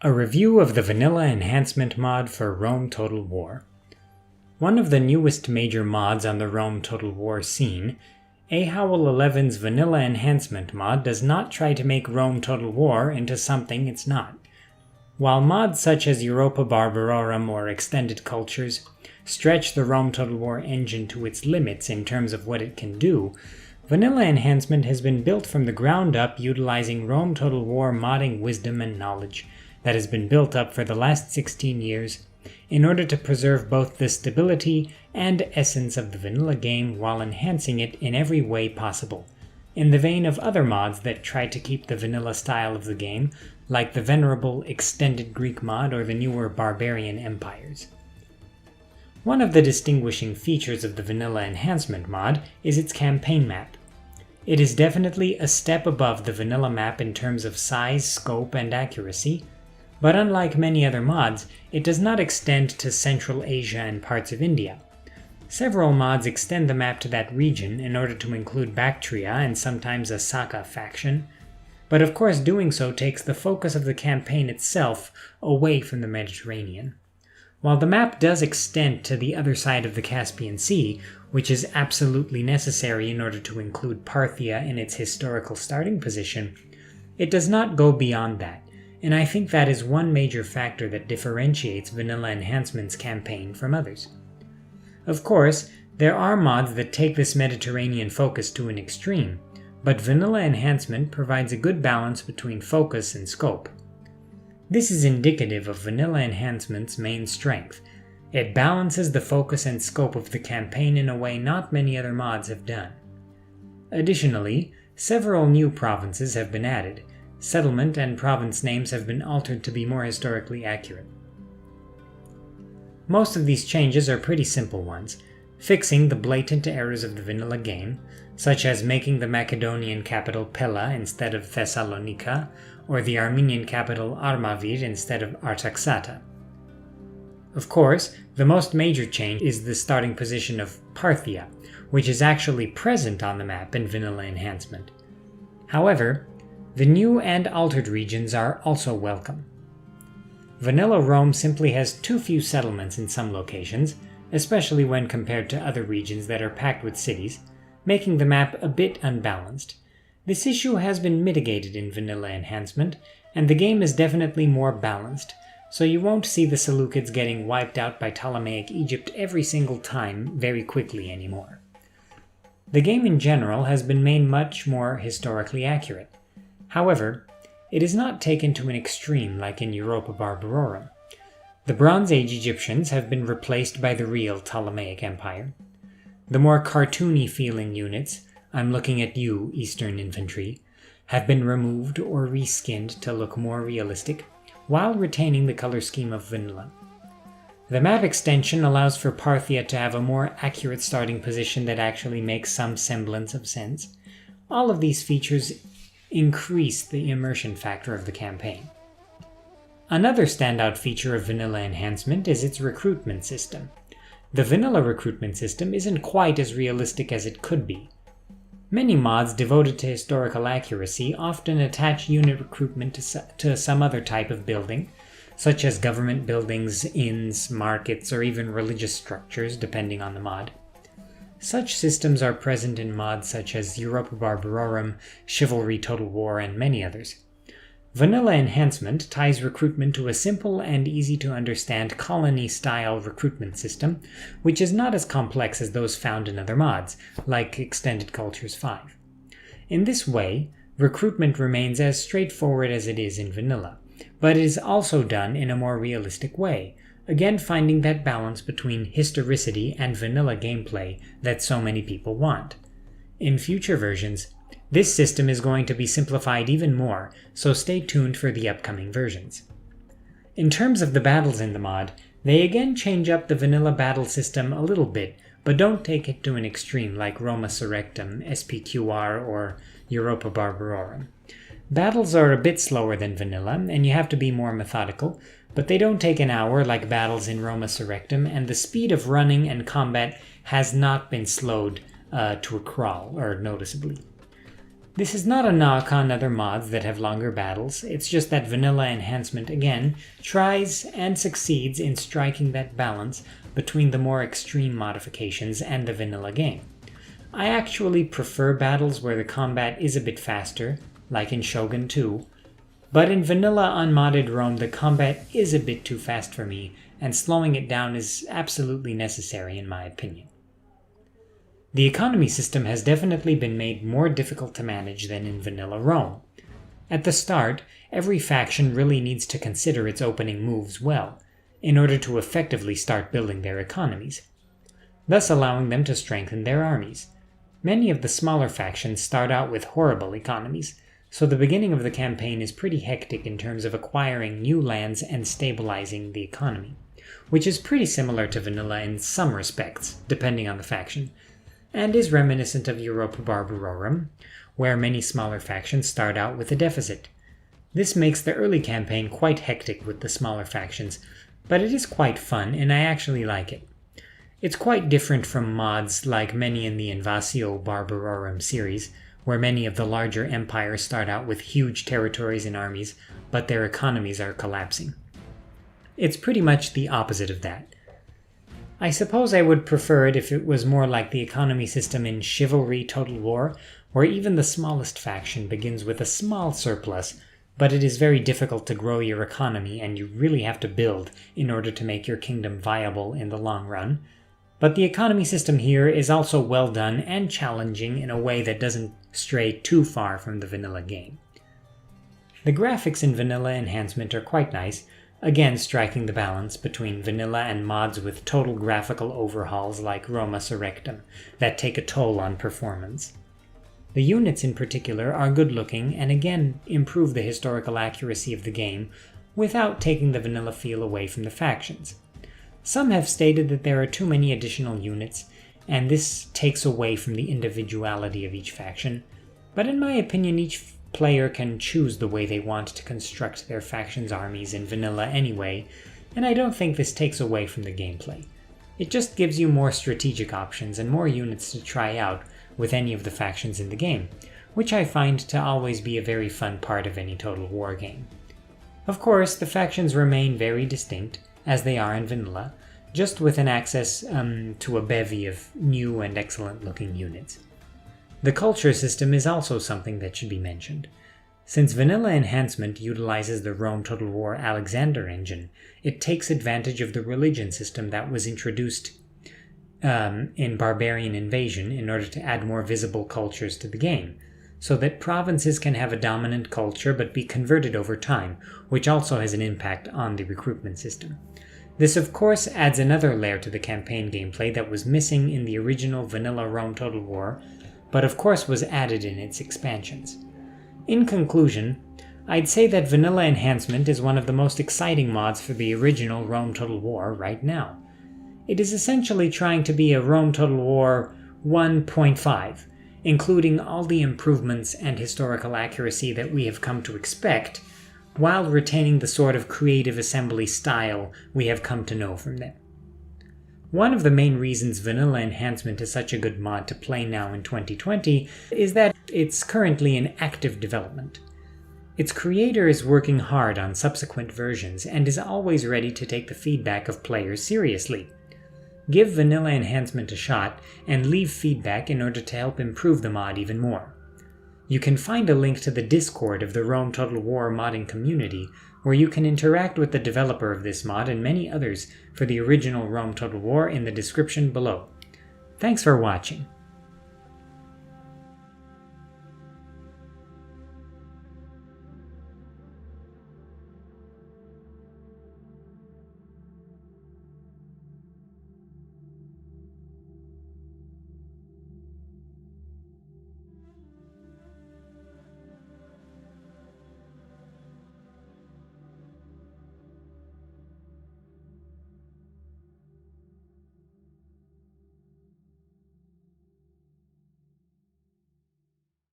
A review of the Vanilla Enhancement mod for Rome Total War. One of the newest major mods on the Rome Total War scene, Ahowl 11's Vanilla Enhancement mod does not try to make Rome Total War into something it's not. While mods such as Europa Barbarorum or Extended Cultures stretch the Rome Total War engine to its limits in terms of what it can do, Vanilla Enhancement has been built from the ground up utilizing Rome Total War modding wisdom and knowledge that has been built up for the last 16 years in order to preserve both the stability and essence of the vanilla game while enhancing it in every way possible, in the vein of other mods that try to keep the vanilla style of the game, like the venerable Extended Greek mod or the newer Barbarian Empires. One of the distinguishing features of the Vanilla Enhancement mod is its campaign map. It is definitely a step above the vanilla map in terms of size, scope, and accuracy, but unlike many other mods, it does not extend to Central Asia and parts of India. Several mods extend the map to that region in order to include Bactria and sometimes a Saka faction, but of course doing so takes the focus of the campaign itself away from the Mediterranean. While the map does extend to the other side of the Caspian Sea, which is absolutely necessary in order to include Parthia in its historical starting position, it does not go beyond that. And I think that is one major factor that differentiates Vanilla Enhancement's campaign from others. Of course, there are mods that take this Mediterranean focus to an extreme, but Vanilla Enhancement provides a good balance between focus and scope. This is indicative of Vanilla Enhancement's main strength. It balances the focus and scope of the campaign in a way not many other mods have done. Additionally, several new provinces have been added. Settlement and province names have been altered to be more historically accurate. Most of these changes are pretty simple ones, fixing the blatant errors of the vanilla game, such as making the Macedonian capital Pella instead of Thessalonica, or the Armenian capital Armavir instead of Artaxata. Of course, the most major change is the starting position of Parthia, which is actually present on the map in Vanilla Enhancement. However, the new and altered regions are also welcome. Vanilla Rome simply has too few settlements in some locations, especially when compared to other regions that are packed with cities, making the map a bit unbalanced. This issue has been mitigated in Vanilla Enhancement, and the game is definitely more balanced, so you won't see the Seleucids getting wiped out by Ptolemaic Egypt every single time very quickly anymore. The game in general has been made much more historically accurate. However, it is not taken to an extreme like in Europa Barbarorum. The Bronze Age Egyptians have been replaced by the real Ptolemaic Empire. The more cartoony feeling units, I'm looking at you, Eastern Infantry, have been removed or reskinned to look more realistic, while retaining the color scheme of vanilla. The map extension allows for Parthia to have a more accurate starting position that actually makes some semblance of sense. All of these features increase the immersion factor of the campaign. Another standout feature of Vanilla Enhancement is its recruitment system. The vanilla recruitment system isn't quite as realistic as it could be. Many mods devoted to historical accuracy often attach unit recruitment to some other type of building, such as government buildings, inns, markets, or even religious structures, depending on the mod. Such systems are present in mods such as Europa Barbarorum, Chivalry Total War, and many others. Vanilla Enhancement ties recruitment to a simple and easy-to-understand colony-style recruitment system, which is not as complex as those found in other mods, like Extended Cultures 5. In this way, recruitment remains as straightforward as it is in vanilla, but it is also done in a more realistic way, again finding that balance between historicity and vanilla gameplay that so many people want. In future versions, this system is going to be simplified even more, so stay tuned for the upcoming versions. In terms of the battles in the mod, they again change up the vanilla battle system a little bit, but don't take it to an extreme like Roma Surrectum, SPQR, or Europa Barbarorum. Battles are a bit slower than vanilla, and you have to be more methodical, but they don't take an hour like battles in Roma Surrectum, and the speed of running and combat has not been slowed to a crawl, or noticeably. This is not a knock on other mods that have longer battles, it's just that Vanilla Enhancement again tries and succeeds in striking that balance between the more extreme modifications and the vanilla game. I actually prefer battles where the combat is a bit faster, like in Shogun 2, but in Vanilla Unmodded Rome the combat is a bit too fast for me, and slowing it down is absolutely necessary in my opinion. The economy system has definitely been made more difficult to manage than in Vanilla Rome. At the start, every faction really needs to consider its opening moves well, in order to effectively start building their economies, thus allowing them to strengthen their armies. Many of the smaller factions start out with horrible economies, so the beginning of the campaign is pretty hectic in terms of acquiring new lands and stabilizing the economy, which is pretty similar to Vanilla in some respects, depending on the faction, and is reminiscent of Europa Barbarorum, where many smaller factions start out with a deficit. This makes the early campaign quite hectic with the smaller factions, but it is quite fun and I actually like it. It's quite different from mods like many in the Invasio Barbarorum series, where many of the larger empires start out with huge territories and armies, but their economies are collapsing. It's pretty much the opposite of that. I suppose I would prefer it if it was more like the economy system in Chivalry Total War, where even the smallest faction begins with a small surplus, but it is very difficult to grow your economy and you really have to build in order to make your kingdom viable in the long run. But the economy system here is also well done and challenging in a way that doesn't stray too far from the vanilla game. The graphics in Vanilla Enhancement are quite nice, again striking the balance between vanilla and mods with total graphical overhauls like Roma Surrectum that take a toll on performance. The units in particular are good looking and again improve the historical accuracy of the game without taking the vanilla feel away from the factions. Some have stated that there are too many additional units and this takes away from the individuality of each faction, but in my opinion each player can choose the way they want to construct their faction's armies in vanilla anyway, and I don't think this takes away from the gameplay. It just gives you more strategic options and more units to try out with any of the factions in the game, which I find to always be a very fun part of any Total War game. Of course, the factions remain very distinct, as they are in vanilla, just with an access to a bevy of new and excellent looking units. The culture system is also something that should be mentioned. Since Vanilla Enhancement utilizes the Rome Total War Alexander engine, it takes advantage of the religion system that was introduced in Barbarian Invasion in order to add more visible cultures to the game, so that provinces can have a dominant culture but be converted over time, which also has an impact on the recruitment system. This of course adds another layer to the campaign gameplay that was missing in the original Vanilla Rome Total War, but of course was added in its expansions. In conclusion, I'd say that Vanilla Enhancement is one of the most exciting mods for the original Rome Total War right now. It is essentially trying to be a Rome Total War 1.5, including all the improvements and historical accuracy that we have come to expect, while retaining the sort of creative assembly style we have come to know from them. One of the main reasons Vanilla Enhancement is such a good mod to play now in 2020 is that it's currently in active development. Its creator is working hard on subsequent versions and is always ready to take the feedback of players seriously. Give Vanilla Enhancement a shot and leave feedback in order to help improve the mod even more. You can find a link to the Discord of the Rome Total War modding community, where you can interact with the developer of this mod and many others for the original Rome Total War in the description below. Thanks for watching.